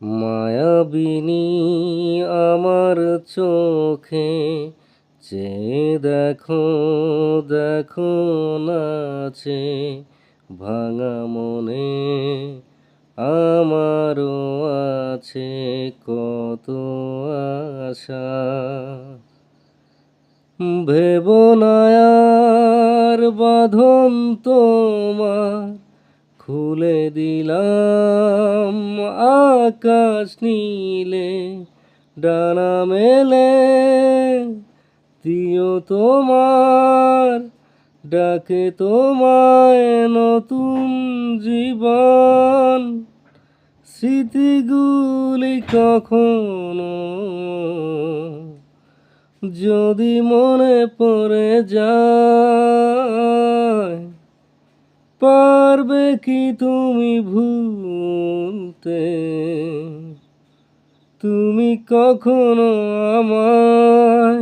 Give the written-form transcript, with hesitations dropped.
মায়াবিনী আমার চোখে চেয়ে দেখো দেখো নাচে ভাঙা মনে আমারও আছে কত আশা। ভেবো না আর বাঁধন তোমার, খুলে দিলাম আকাশ নীলে, ডানা মেলে দিও তোমার ডাকে তোমায় নতুন জীবন। স্মৃতিগুলি কখনো যদি মনে পড়ে যায়, পারবে কি তুমি ভুলতে? তুমি কখনো আমায়